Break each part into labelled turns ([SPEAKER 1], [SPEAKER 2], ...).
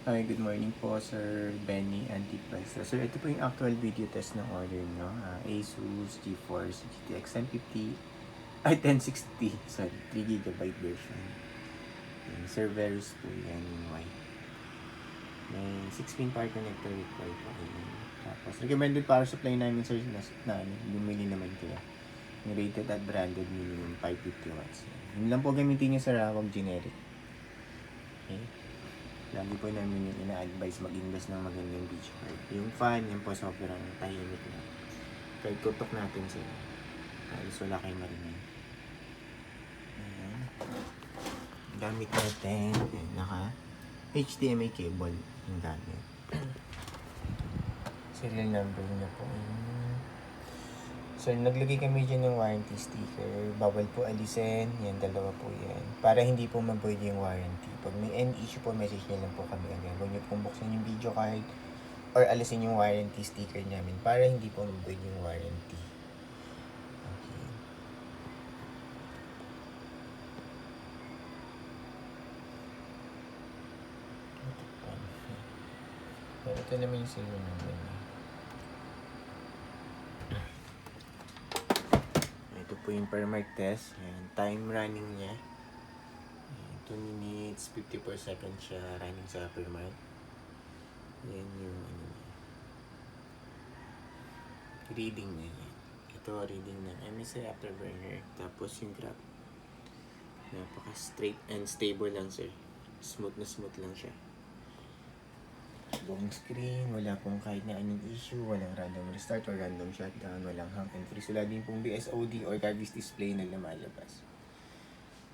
[SPEAKER 1] Hi, good morning po, Sir Benny Antipas. Sir, ito po yung actual video test ng order nyo. Asus GeForce GTX 1050, 1060, sorry, 3GB version. Yung Cerberus po yan, yung white. May 16 power connector with Wi-Fi. Tapos, recommended power supply namin, sir, na bumili naman kayo. Yung rated at branded minimum 550 watts. Yun lang po gamitin nyo, sir, huwag generic. Okay? Lagi po namin yung ina-advise mag-invest ng magandang video card. Yung fan, yan po sobrang tahimik na. Kahit tutok natin sila. Halos wala kayong marinig. Ayan. Gamit natin. Ayan, naka HDMI cable yung gamit. Serial number niya po. So, naglagay kami dyan ng warranty sticker. Bawal po alisin. Yan, dalawa po yan. Para hindi po ma-void yung warranty. Pag may any issue po, message nyo lang po kami agad. Huwag nyo pong buksan yung video card or alisin yung warranty sticker namin para hindi po ma-void yung warranty. Okay. Ito naman yung serial number niya. Ito po yung per mark test. Ayan, time running niya. Ayan, 2 minutes, 50 per second siya running sa per mark. Ayan yung reading niya. Ito reading ng MSI Afterburner. Tapos yung graph. Napaka straight and stable lang, sir. Smooth lang siya. Buong screen, wala pong kahit na anong issue, walang random restart or random shutdown, walang hang and freeze, wala din pong BSOD or cartridge display na lumalabas.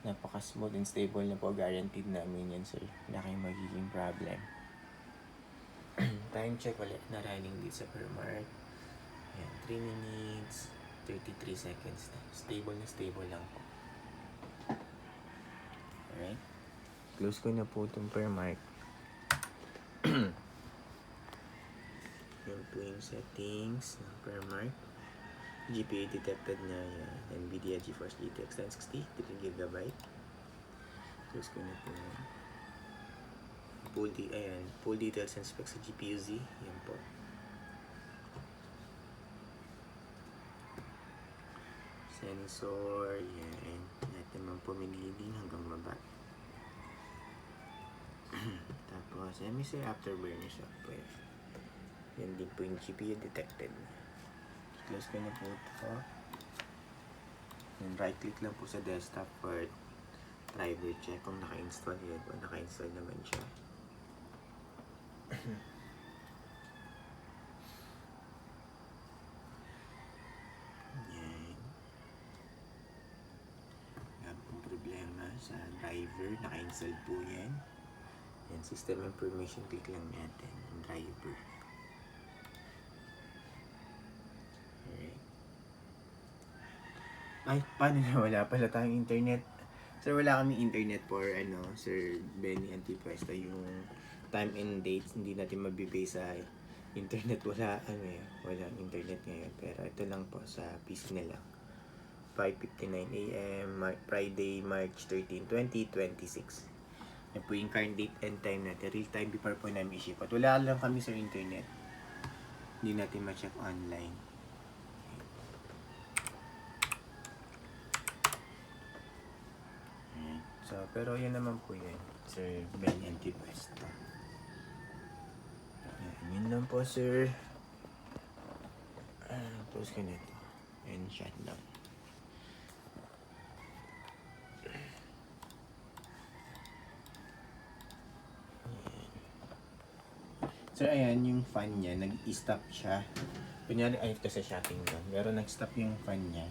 [SPEAKER 1] Napaka smooth and stable na po, guaranteed namin yan, sir. Wala kayong magiging problem. Time check, wala na running dito sa per mark. Ayan, 3 minutes, 33 seconds na. Stable lang po. Alright. Close ko na po itong per mark. Yan po yung settings ng per mark. GPU detected na yan. NVIDIA GeForce GTX 1060, 3GB. Close ko na po yan. Full details and specs sa GPU-Z. Yan po. Sensor, yan. Lahat naman po may leading hanggang baba. Tapos, MSI Afterburner software. Yan din po yung GPU detected. Close ko na po ito. Right click lang po sa desktop for driver check kung naka-install yun. O naka-install naman siya. Yan. Wala pong problema sa driver. Naka-install po yan. Yan, system information, click lang natin yung driver. Alright. Ay, paano na wala pala tayong internet? Sir, wala kami internet for Sir Benny Antipuesto, yung time and dates hindi natin mabibase sa internet. Wala internet ngayon, pero ito lang po sa PC na lang. 5:59 AM, Friday, March 13, 2026. Yan po yung current date and time natin. Real time before po namin i-ship. At wala lang kami sa internet. Hindi natin ma-check online. So, pero yun naman po yan. Sir Ben Antipuesto. Yun lang po, sir. Close ko nito. And shut down. Sir, ayan yung fan niya. Nag-stop siya. Kunyari, ito sa shutting down. Pero nag-stop yung fan niya.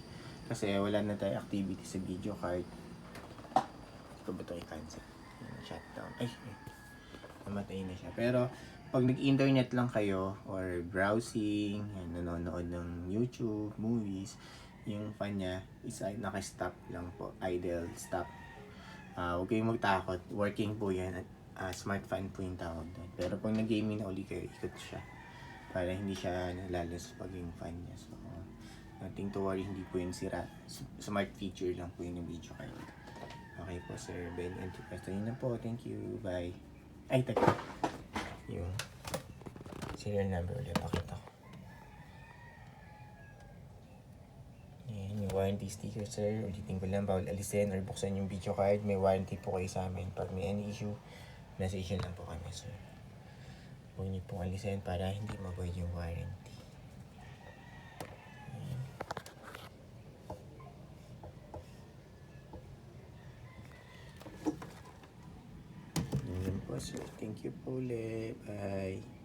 [SPEAKER 1] Kasi wala na tayo activity sa video card. Ito ba ito i-cancel? Shutdown. Namatay na siya. Pero, pag nag-internet lang kayo or browsing, nanonood ng YouTube, movies, yung fan niya is naka-stop lang po. Idle, stop. Huwag kayong magtakot. Working po yan. Smart fan po yung tawag doon. Pero pag nag-gaming na uli kayo, ikot siya. Para hindi siya nalalas pag yung fan niya. So, nothing to worry. Hindi po yung sira. Smart feature lang po yung video kayo. Okay po, Sir Ben Antipuesto. Yun na po. Thank you. Bye. Ay, teka. yung serial number ulit. Pakita ko. Yan, yung warranty sticker, sir. Ulitin ko lang, bawal alisin or buksan yung video card. May warranty po kayo sa amin. Pag may any issue, message nyo lang po kami, sir. Huwag niyo pong alisin para hindi ma-void yung warranty. Yan po, sir. Thank you po ulit. Bye.